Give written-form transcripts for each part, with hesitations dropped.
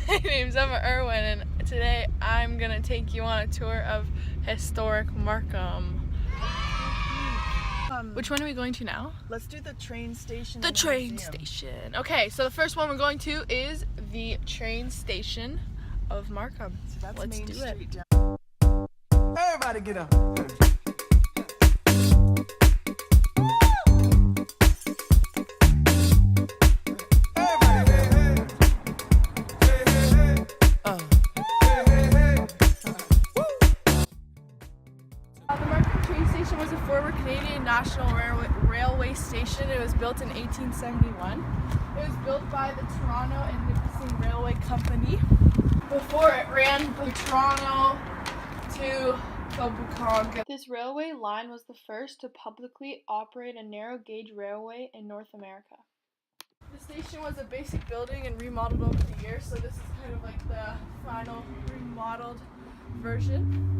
My name's Irwin, and today I'm gonna take you on a tour of historic Markham. Which one are we going to now? Let's do the train station. The train station. Okay, so the first one we're going to is the train station of Markham. So that's Let's Main do Street it. Everybody get up. The Markham train station was a former Canadian National Railway station. It was built in 1871. It was built by the Toronto and Nipissing Railway Company. Before it ran from Toronto to Hoboken. This railway line was the first to publicly operate a narrow gauge railway in North America. The station was a basic building and remodeled over the years, so this is kind of like the final remodeled version.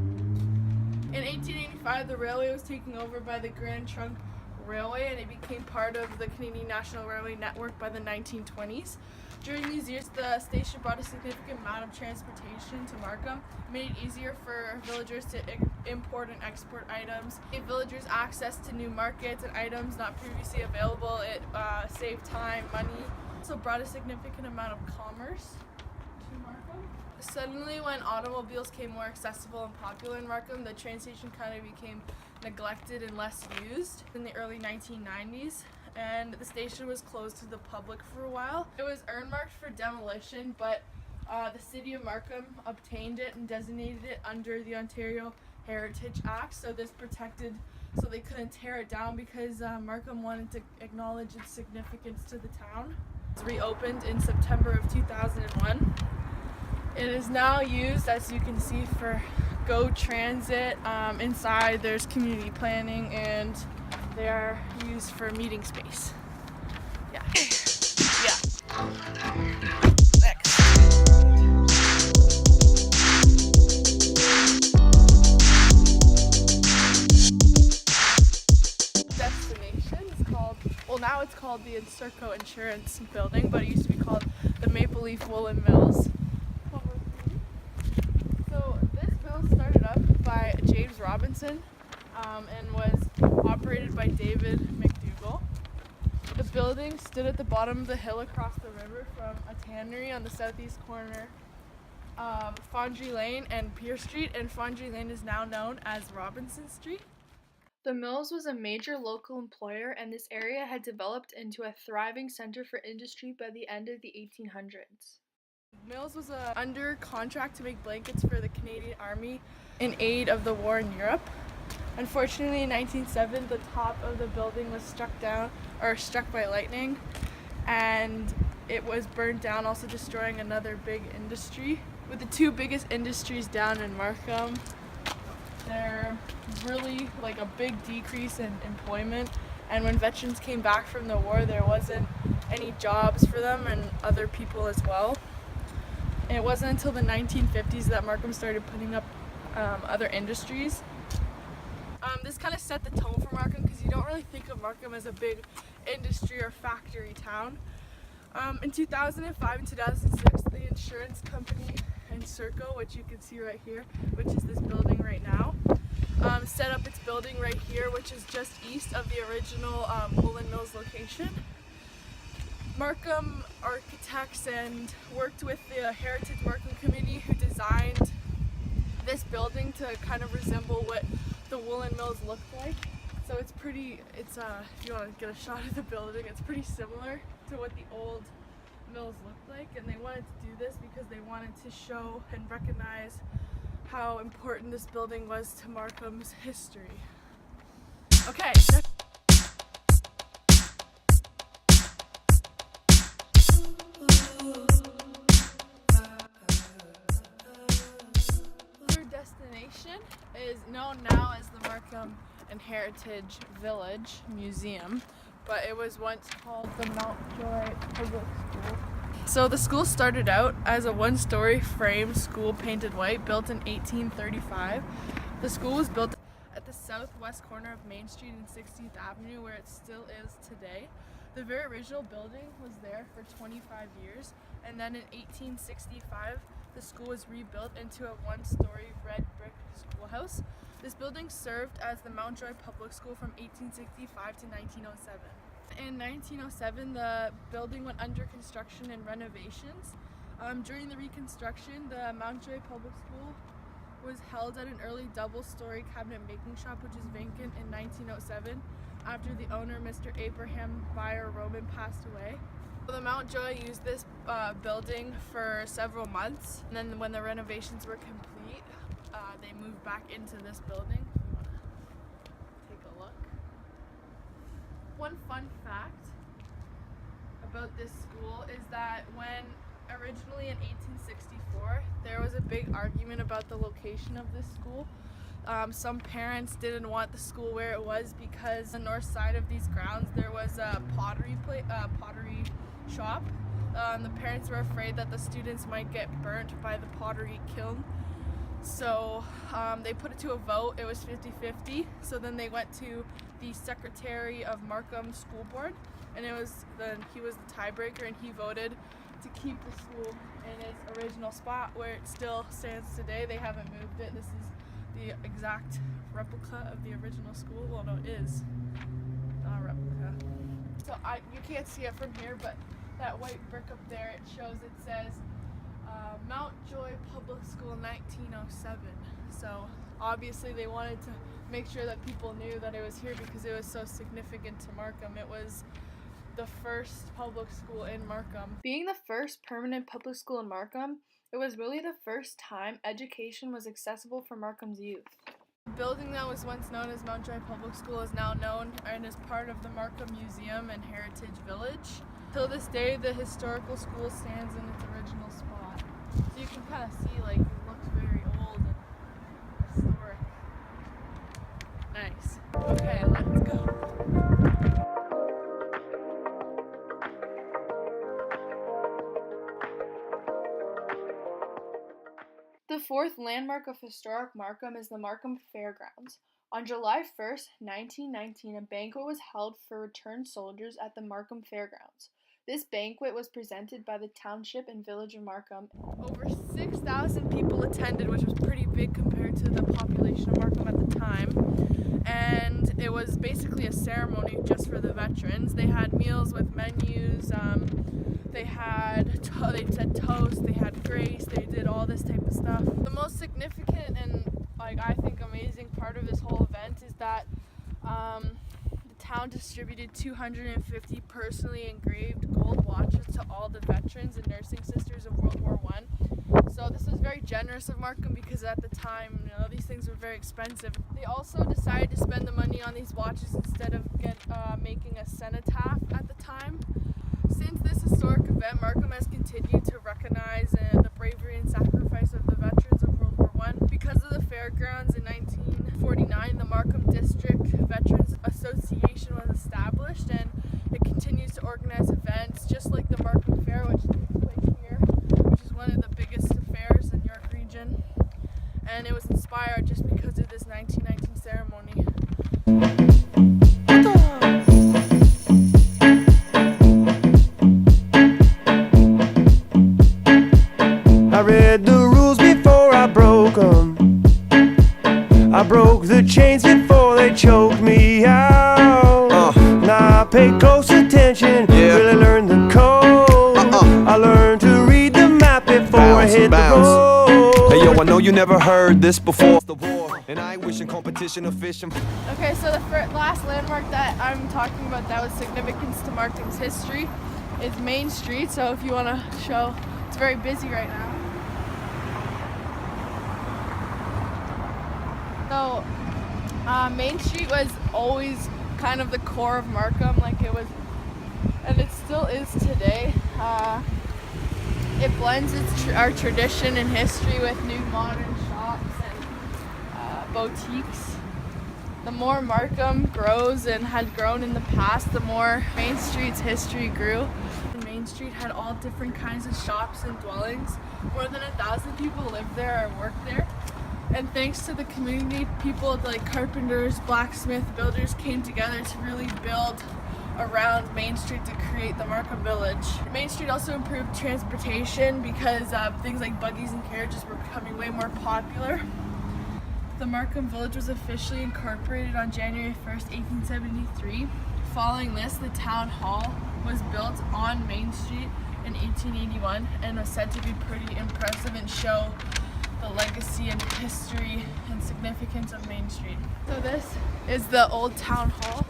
In 1885, the railway was taken over by the Grand Trunk Railway, and it became part of the Canadian National Railway network by the 1920s. During these years, the station brought a significant amount of transportation to Markham. It made it easier for villagers to import and export items. It gave villagers access to new markets and items not previously available. It saved time, money. It also brought a significant amount of commerce to Markham. Suddenly, when automobiles became more accessible and popular in Markham, the train station kind of became neglected and less used in the early 1990s, and the station was closed to the public for a while. It was earmarked for demolition, but the City of Markham obtained it and designated it under the Ontario Heritage Act, so they couldn't tear it down because Markham wanted to acknowledge its significance to the town. It was reopened in September of 2001. It is now used, as you can see, for GO Transit. Inside there's community planning, and they are used for meeting space. Yeah. Next. Destination is called, well, now it's called the Encirco Insurance Building, but it used to be called the Maple Leaf Woolen Mills. Started up by James Robinson and was operated by David McDougall. The building stood at the bottom of the hill across the river from a tannery on the southeast corner of Fondry Lane and Pier Street, and Fondry Lane is now known as Robinson Street. The mills was a major local employer, and this area had developed into a thriving center for industry by the end of the 1800s. Mills was under contract to make blankets for the Canadian Army in aid of the war in Europe. Unfortunately, in 1907, the top of the building was struck by lightning, and it was burned down, also destroying another big industry. With the two biggest industries down in Markham, there's really like a big decrease in employment, and when veterans came back from the war, there wasn't any jobs for them and other people as well. And it wasn't until the 1950s that Markham started putting up other industries. This kind of set the tone for Markham, because you don't really think of Markham as a big industry or factory town. In 2005 and 2006, the insurance company Encirco, which you can see right here, which is this building right now, set up its building right here, which is just east of the original Woolen Mills location. Markham architects and worked with the Heritage Markham Committee, who designed this building to kind of resemble what the Woolen Mills looked like. So if you want to get a shot of the building, it's pretty similar to what the old mills looked like, and they wanted to do this because they wanted to show and recognize how important this building was to Markham's history. Okay. Destination is known now as the Markham and Heritage Village Museum, but it was once called the Mountjoy Public School. So the school started out as a one-story frame school painted white, built in 1835. The school was built at the southwest corner of Main Street and 16th Avenue, where it still is today. The very original building was there for 25 years, and then in 1865 the school was rebuilt into a one-story red brick schoolhouse. This building served as the Mount Joy Public School from 1865 to 1907. In 1907, the building went under construction and renovations. During the reconstruction, the Mount Joy Public School was held at an early double-story cabinet making shop, which is vacant in 1907 after the owner, Mr. Abraham Buyer Roman, passed away. So the Mount Joy used this building for several months, and then when the renovations were complete, they moved back into this building. If you want to take a look. One fun fact about this school is that when originally in 1864 there was a big argument about the location of this school. Some parents didn't want the school where it was because on the north side of these grounds there was a pottery shop. The parents were afraid that the students might get burnt by the pottery kiln. So they put it to a vote. It was 50-50. So then they went to the secretary of Markham School Board, and he was the tiebreaker, and he voted to keep the school in its original spot where it still stands today. They haven't moved it. This is the exact replica of the original school. Well, no, it is not a replica. So you can't see it from here, but that white brick up there, it says Mount Joy Public School 1907. So obviously they wanted to make sure that people knew that it was here because it was so significant to Markham. It was the first public school in Markham. Being the first permanent public school in Markham, it was really the first time education was accessible for Markham's youth. The building that was once known as Mount Joy Public School is now known and is part of the Markham Museum and Heritage Village. Till this day, the historical school stands in its original spot. So you can kind of see, like, it looks very old and historic. Nice. Okay, let's go. The fourth landmark of historic Markham is the Markham Fairgrounds. On July 1st, 1919, a banquet was held for returned soldiers at the Markham Fairgrounds. This banquet was presented by the township and village of Markham. Over 6,000 people attended, which was pretty big compared to the population of Markham at the time. And it was basically a ceremony just for the veterans. They had meals with menus, they said toast, they had grace, they did all this type of stuff. The most significant and I think amazing part of this whole event is that the town distributed 250 personally engraved gold watches to all the veterans and nursing sisters of World War I. So this was very generous of Markham because at the time, these things were very expensive. They also decided to spend the money on these watches instead of making a cenotaph at the time. Since this historic event, Markham has continued to recognize the bravery and sacrifice of the veterans of World War I. Because of the fairgrounds in 1949, the Markham District Veterans Association was established, and it continues to organize events just like the Markham Fair, which takes place here, which is one of the biggest fairs in York Region. And it was inspired just because of this 1919 ceremony. I read the rules before I broke them. I broke the chains before they choked me out. Now I pay close attention, really learned the code. I learned to read the map before I hit the road. Hey yo, I know you never heard this before. The war, and I ain't wishing competition or fishing. Okay, so the last landmark that I'm talking about that was significance to Markham's history is Main Street. So if you want to show, it's very busy right now. So Main Street was always kind of the core of Markham, like it was, and it still is today. It blends our tradition and history with new modern shops and boutiques. The more Markham grows and had grown in the past, the more Main Street's history grew. Main Street had all different kinds of shops and dwellings. More than 1,000 people lived there or worked there. And thanks to the community, people like carpenters, blacksmith, builders came together to really build around Main Street to create the Markham Village. Main Street also improved transportation because things like buggies and carriages were becoming way more popular. The Markham Village was officially incorporated on January 1st, 1873. Following this, the town hall was built on Main Street in 1881 and was said to be pretty impressive and show the legacy and history and significance of Main Street. So this is the old town hall.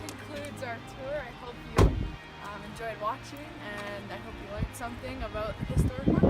Concludes our tour. I hope you enjoyed watching, and I hope you learned something about the historic market.